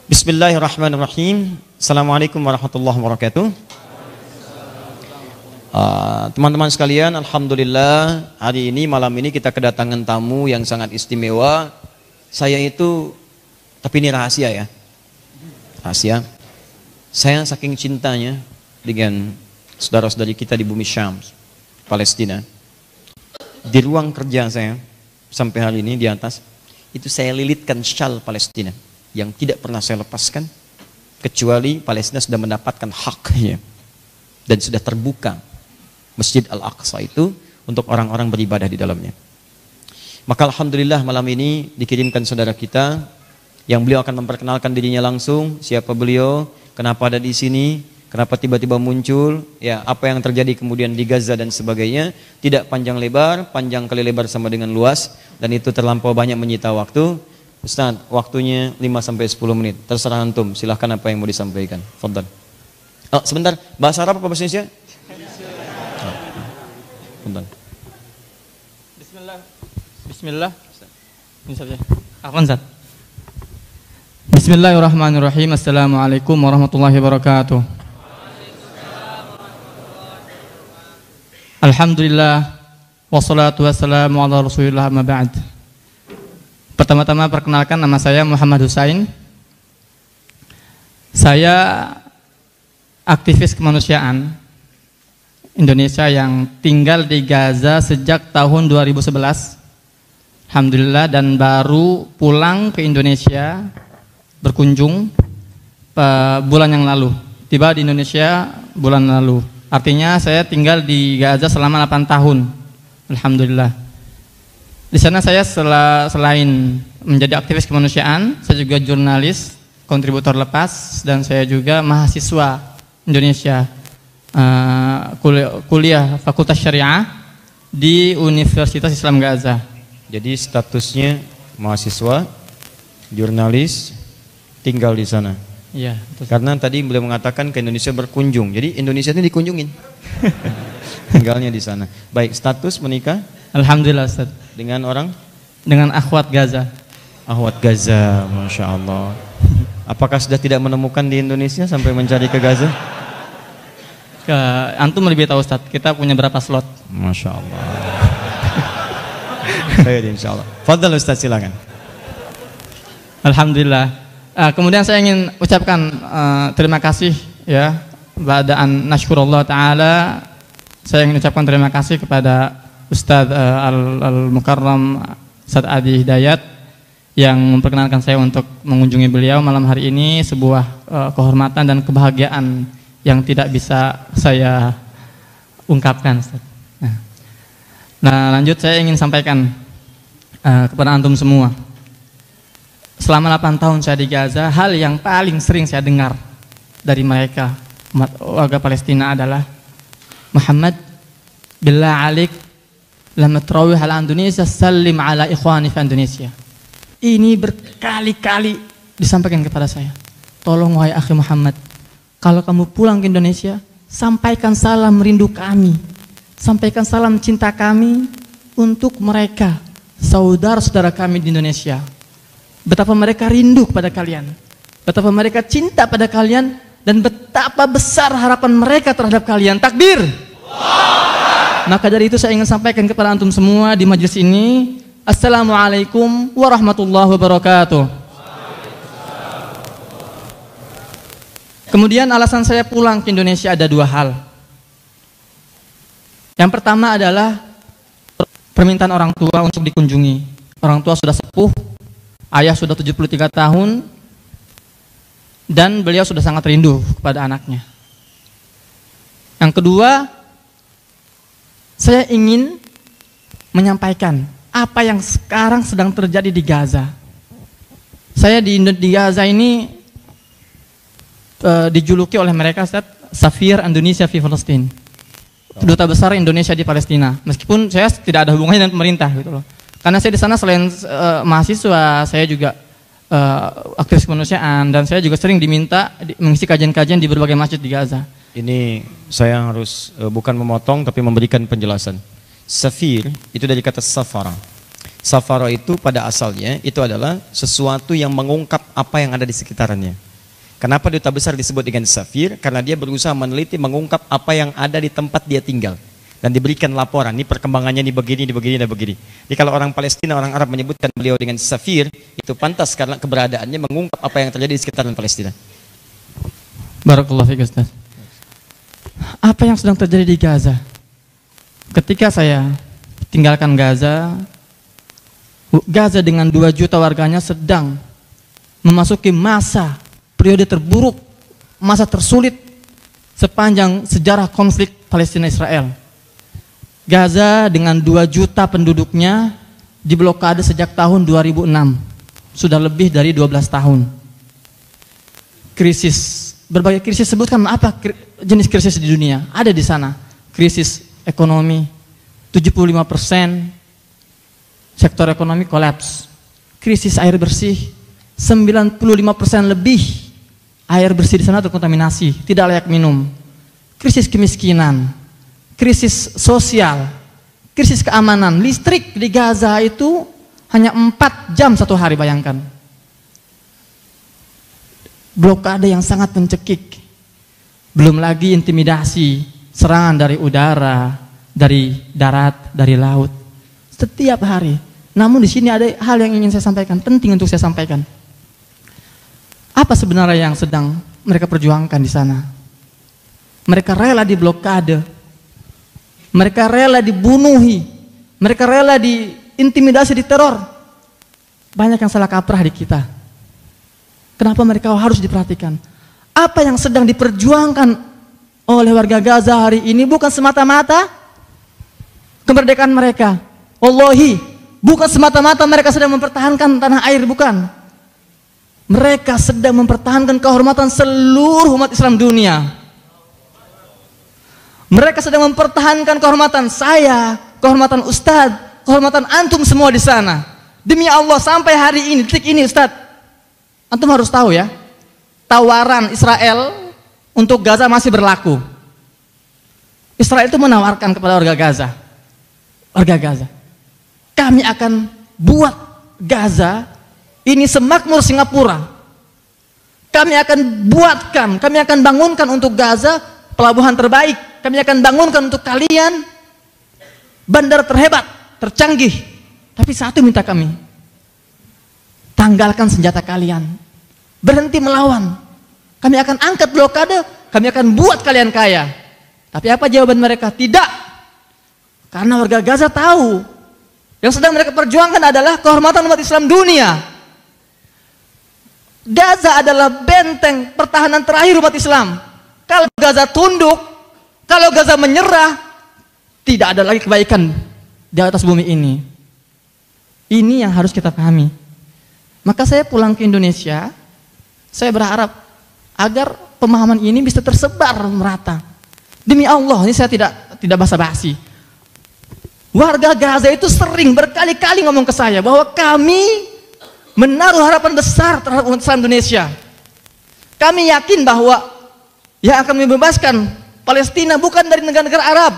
Bismillahirrahmanirrahim. Assalamualaikum warahmatullahi wabarakatuh. Teman-teman sekalian, alhamdulillah hari ini malam ini kita kedatangan tamu yang sangat istimewa. Saya itu, tapi ini rahasia ya, rahasia. Saya saking cintanya dengan saudara-saudari kita di bumi Syam, Palestina. Di ruang kerja saya sampai hari ini di atas itu saya lilitkan syal Palestina yang tidak pernah saya lepaskan kecuali Palestina sudah mendapatkan haknya dan sudah terbuka Masjid Al-Aqsa itu untuk orang-orang beribadah di dalamnya. Maka alhamdulillah malam ini dikirimkan saudara kita yang beliau akan memperkenalkan dirinya langsung, siapa beliau, kenapa ada di sini, kenapa tiba-tiba muncul, ya apa yang terjadi kemudian di Gaza dan sebagainya. Tidak panjang lebar, panjang kali lebar sama dengan luas dan itu terlampau banyak menyita waktu. Ustaz, waktunya 5-10 menit. Terserah antum, silahkan apa yang mau disampaikan. Fadhal. Oh, sebentar, bahasa Arab apa bahasa Indonesia? Fadhal. Bismillah. Ini saja. Afwan, Ustaz. Bismillahirrahmanirrahim. Assalamualaikum warahmatullahi wabarakatuh. Alhamdulillah wassalatu wassalamu ala Rasulillah amma ba'd. Pertama-tama perkenalkan, nama saya Muhammad Husain. Saya aktivis kemanusiaan Indonesia yang tinggal di Gaza sejak tahun 2011. Alhamdulillah, dan baru pulang ke Indonesia berkunjung bulan yang lalu. Tiba di Indonesia bulan lalu. Artinya saya tinggal di Gaza selama 8 tahun. Alhamdulillah. Di sana saya selain menjadi aktivis kemanusiaan, saya juga jurnalis, kontributor lepas, dan saya juga mahasiswa Indonesia, kuliah Fakultas Syariah di Universitas Islam Gaza. Jadi statusnya mahasiswa, jurnalis, tinggal di sana. Iya. Karena tadi beliau mengatakan ke Indonesia berkunjung, jadi Indonesia ini dikunjungin. Tinggalnya di sana. Baik, status menikah? Alhamdulillah, Ustaz. Dengan orang? Dengan akhwat Gaza. Akhwat Gaza, Masya Allah. Apakah sudah tidak menemukan di Indonesia sampai mencari ke Gaza? Antum lebih tahu, Ustaz. Kita punya berapa slot? Masya Allah. Baik, insya Allah. Fadhal Ustaz, silakan. Alhamdulillah. Kemudian saya ingin ucapkan terima kasih ya, ba'da'an nashkurullah ta'ala. Saya ingin ucapkan terima kasih kepada Ustadz Al-Mukarram Ustadz Adi Hidayat yang memperkenalkan saya untuk mengunjungi beliau malam hari ini. Sebuah kehormatan dan kebahagiaan yang tidak bisa saya ungkapkan, Ustadz. Nah, lanjut saya ingin sampaikan kepada antum semua. Selama 8 tahun saya di Gaza, hal yang paling sering saya dengar dari mereka umat warga Palestina adalah, Muhammad, billah alik, lama terawih ala Indonesia, salim ala ikhwani fi Indonesia. Ini berkali-kali disampaikan kepada saya. Tolong wahai akhi Muhammad, kalau kamu pulang ke Indonesia, sampaikan salam rindu kami, sampaikan salam cinta kami untuk mereka, saudara-saudara kami di Indonesia. Betapa mereka rindu kepada kalian, betapa mereka cinta pada kalian, dan betapa besar harapan mereka terhadap kalian. Takbir. Maka dari itu saya ingin sampaikan kepada antum semua di majelis ini, Assalamualaikum warahmatullahi wabarakatuh. Kemudian alasan saya pulang ke Indonesia ada 2 hal. Yang pertama adalah permintaan orang tua untuk dikunjungi. Orang tua sudah sepuh, ayah sudah 73 tahun, dan beliau sudah sangat rindu kepada anaknya. Yang kedua, saya ingin menyampaikan apa yang sekarang sedang terjadi di Gaza. Saya di Gaza ini dijuluki oleh mereka, Ustaz, Safir Indonesia di Palestina, duta besar Indonesia di Palestina. Meskipun saya tidak ada hubungannya dengan pemerintah gitu loh. Karena saya di sana selain mahasiswa, saya juga aktivis kemanusiaan, dan saya juga sering diminta mengisi kajian-kajian di berbagai masjid di Gaza. Ini saya harus bukan memotong tapi memberikan penjelasan. Safir itu dari kata safara. Safara itu pada asalnya itu adalah sesuatu yang mengungkap apa yang ada di sekitarnya. Kenapa duta besar disebut dengan safir? Karena dia berusaha meneliti, mengungkap apa yang ada di tempat dia tinggal. Dan diberikan laporan, ini perkembangannya ini begini, dan begini. Jadi kalau orang Palestina, orang Arab menyebutkan beliau dengan safir, itu pantas karena keberadaannya mengungkap apa yang terjadi di sekitaran Palestina. Barakallahu fiik Ustaz. Apa yang sedang terjadi di Gaza? Ketika saya tinggalkan Gaza dengan 2 juta warganya sedang memasuki masa periode terburuk, masa tersulit sepanjang sejarah konflik Palestina-Israel. Gaza dengan 2 juta penduduknya diblokade sejak tahun 2006. Sudah lebih dari 12 tahun. Krisis, berbagai krisis, sebutkan apa jenis krisis di dunia? Ada di sana. Krisis ekonomi, 75% sektor ekonomi kolaps. Krisis air bersih, 95% lebih air bersih di sana terkontaminasi, tidak layak minum. Krisis kemiskinan, krisis sosial, krisis keamanan. Listrik di Gaza itu hanya 4 jam satu hari, bayangkan. Blokade yang sangat mencekik. Belum lagi intimidasi, serangan dari udara, dari darat, dari laut. Setiap hari. Namun di sini ada hal yang ingin saya sampaikan, penting untuk saya sampaikan. Apa sebenarnya yang sedang mereka perjuangkan di sana? Mereka rela diblokade, mereka rela dibunuhi, mereka rela diintimidasi, diteror. Banyak yang salah kaprah di kita. Kenapa mereka harus diperhatikan? Apa yang sedang diperjuangkan oleh warga Gaza hari ini bukan semata-mata kemerdekaan mereka. Wallahi, bukan semata-mata mereka sedang mempertahankan tanah air, bukan. Mereka sedang mempertahankan kehormatan seluruh umat Islam dunia. Mereka sedang mempertahankan kehormatan saya, kehormatan Ustadz, kehormatan antum semua di sana. Demi Allah, sampai hari ini, detik ini Ustadz, antum harus tahu ya, tawaran Israel untuk Gaza masih berlaku. Israel itu menawarkan kepada warga Gaza, kami akan buat Gaza ini semakmur Singapura. Kami akan bangunkan untuk Gaza pelabuhan terbaik. Kami akan bangunkan untuk kalian bandar terhebat, tercanggih. Tapi satu minta kami, tanggalkan senjata kalian, berhenti melawan. Kami akan angkat blokade, kami akan buat kalian kaya. Tapi apa jawaban mereka? Tidak. Karena warga Gaza tahu yang sedang mereka perjuangkan adalah kehormatan umat Islam dunia. Gaza adalah benteng pertahanan terakhir umat Islam. Kalau Gaza tunduk, kalau Gaza menyerah, tidak ada lagi kebaikan di atas bumi ini. Ini yang harus kita pahami. Maka saya pulang ke Indonesia, saya berharap agar pemahaman ini bisa tersebar merata. Demi Allah, ini saya tidak basa-basi. Warga Gaza itu sering berkali-kali ngomong ke saya bahwa kami menaruh harapan besar terhadap umat Islam Indonesia. Kami yakin bahwa yang akan membebaskan Palestina bukan dari negara-negara Arab,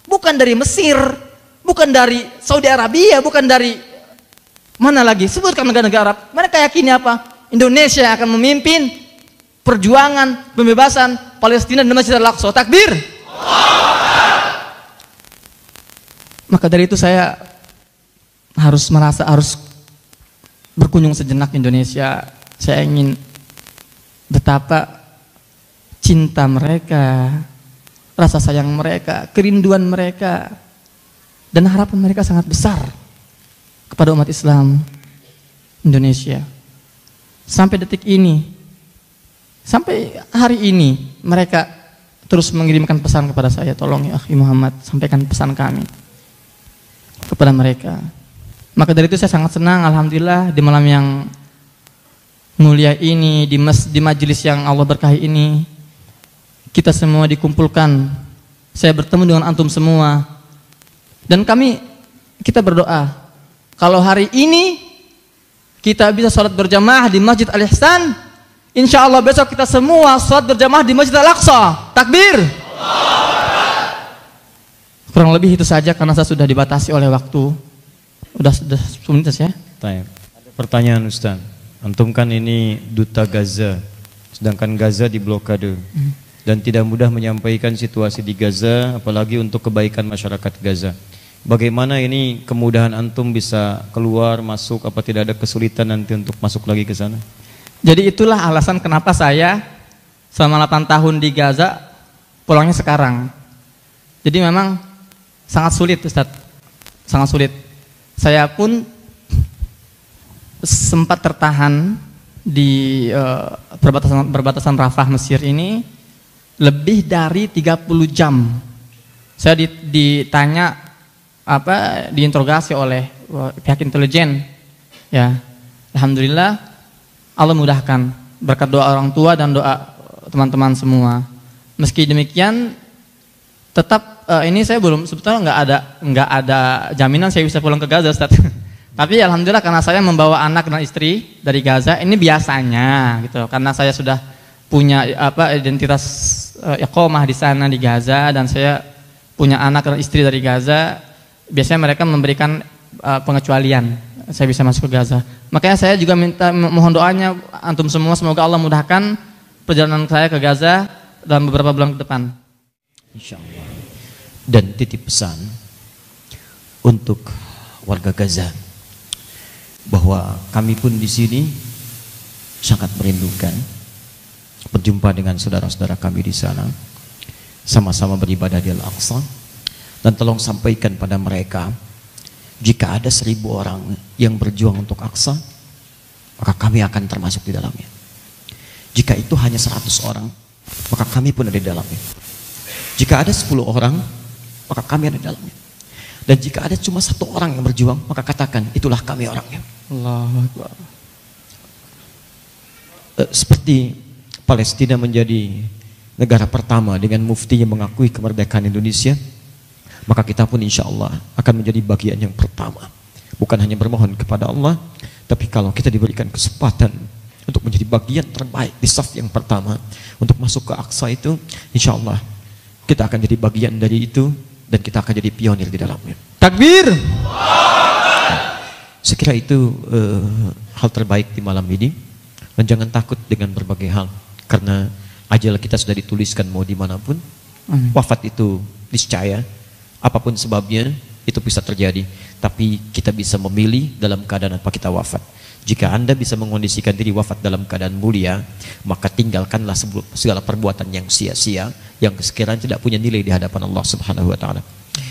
bukan dari Mesir, bukan dari Saudi Arabia, bukan dari mana lagi, sebutkan negara-negara Arab. Mereka yakini apa? Indonesia akan memimpin perjuangan pembebasan Palestina dan Masjid Al-Aqsa. Takbir. Maka dari itu saya harus berkunjung sejenak Indonesia. Saya ingin betapa cinta mereka, rasa sayang mereka, kerinduan mereka, dan harapan mereka sangat besar kepada umat Islam Indonesia. Sampai detik ini, sampai hari ini, mereka terus mengirimkan pesan kepada saya, tolong ya Akhi Muhammad, sampaikan pesan kami kepada mereka. Maka dari itu saya sangat senang, alhamdulillah, di malam yang mulia ini, di majelis yang Allah berkahi ini, kita semua dikumpulkan. Saya bertemu dengan antum semua, dan kita berdoa kalau hari ini kita bisa sholat berjamaah di Masjid Al-Ihsan, insya Allah besok kita semua sholat berjamaah di Masjid Al-Aqsa. Takbir. Kurang lebih itu saja karena saya sudah dibatasi oleh waktu. Udah 10 menit ya. Baik. Pertanyaan Ustaz, antum kan ini duta Gaza, sedangkan Gaza diblokade dan tidak mudah menyampaikan situasi di Gaza, apalagi untuk kebaikan masyarakat Gaza. Bagaimana ini kemudahan antum bisa keluar masuk, apa tidak ada kesulitan nanti untuk masuk lagi ke sana? Jadi itulah alasan kenapa saya selama 8 tahun di Gaza pulangnya sekarang. Jadi memang sangat sulit Ustaz, sangat sulit. Saya pun sempat tertahan di perbatasan Rafah Mesir ini lebih dari 30 jam. Saya ditanya diinterogasi oleh pihak intelijen. Ya, alhamdulillah Allah mudahkan berkat doa orang tua dan doa teman-teman semua. Meski demikian tetap ini saya belum, sebetulnya nggak ada jaminan saya bisa pulang ke Gaza, Ustaz. Tapi alhamdulillah karena saya membawa anak dan istri dari Gaza, ini biasanya gitu. Karena saya sudah punya identitas iqamah di sana di Gaza dan saya punya anak dan istri dari Gaza, biasanya mereka memberikan pengecualian saya bisa masuk ke Gaza. Makanya saya juga mohon doanya antum semua, semoga Allah mudahkan perjalanan saya ke Gaza dalam beberapa bulan ke depan. Insyaallah. Dan titip pesan untuk warga Gaza bahwa kami pun di sini sangat merindukan berjumpa dengan saudara-saudara kami di sana, sama-sama beribadah di Al-Aqsa, dan tolong sampaikan pada mereka, jika ada 1000 orang yang berjuang untuk Aqsa, maka kami akan termasuk di dalamnya. Jika itu hanya 100 orang, maka kami pun ada di dalamnya. Jika ada 10 orang, maka kami ada di dalamnya. Dan jika ada cuma 1 orang yang berjuang, maka katakan, itulah kami orangnya. Allahu Akbar. Seperti Palestina menjadi negara pertama dengan muftinya mengakui kemerdekaan Indonesia, maka kita pun insya Allah akan menjadi bagian yang pertama. Bukan hanya bermohon kepada Allah, tapi kalau kita diberikan kesempatan untuk menjadi bagian terbaik di saf yang pertama untuk masuk ke Aqsa itu, insya Allah kita akan jadi bagian dari itu dan kita akan jadi pionir di dalamnya. Takbir. Sekira itu hal terbaik di malam ini, dan jangan takut dengan berbagai hal, karena ajal kita sudah dituliskan mau dimanapun. Wafat itu niscaya, apapun sebabnya itu bisa terjadi, tapi kita bisa memilih dalam keadaan apa kita wafat. Jika Anda bisa mengondisikan diri wafat dalam keadaan mulia, maka tinggalkanlah segala perbuatan yang sia-sia, yang sekiranya tidak punya nilai di hadapan Allah Subhanahu wa Ta'ala.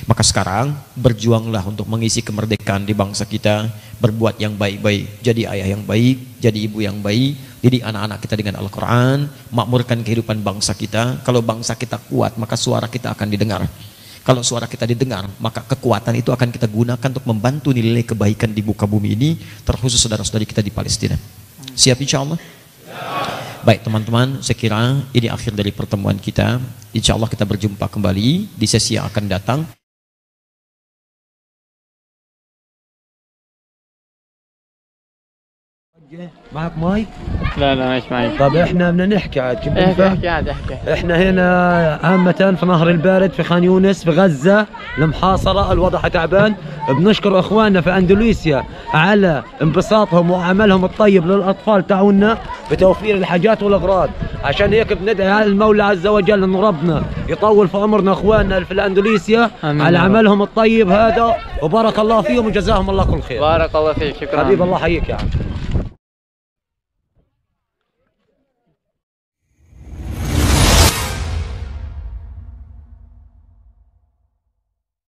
Maka sekarang berjuanglah untuk mengisi kemerdekaan di bangsa kita, berbuat yang baik-baik, jadi ayah yang baik, jadi ibu yang baik, didik anak-anak kita dengan Al-Quran, makmurkan kehidupan bangsa kita. Kalau bangsa kita kuat, maka suara kita akan didengar. Kalau suara kita didengar, maka kekuatan itu akan kita gunakan untuk membantu nilai kebaikan di muka bumi ini, terkhusus saudara-saudari kita di Palestina. Siap insya Allah? Baik teman-teman, saya kira ini akhir dari pertemuan kita. Insya Allah kita berjumpa kembali di sesi yang akan datang. معك مايك؟ لا مش معي. طب احنا بدنا نحكي عاد كيف احكي عاد احكي. احنا هنا عامة في نهر البارد في خان يونس في غزة المحاصرة، الوضع تعبان. بنشكر اخواننا في اندونيسيا على انبساطهم وعملهم الطيب للاطفال تاعونا بتوفير الحاجات والاغراض. عشان هيك بندعي على المولى عز وجل ان ربنا يطول في عمرنا اخواننا في اندونيسيا على عملهم الطيب هذا، وبارك الله فيهم وجزاهم الله كل خير. بارك الله فيك، شكرا حبيب الله حييك يا عم.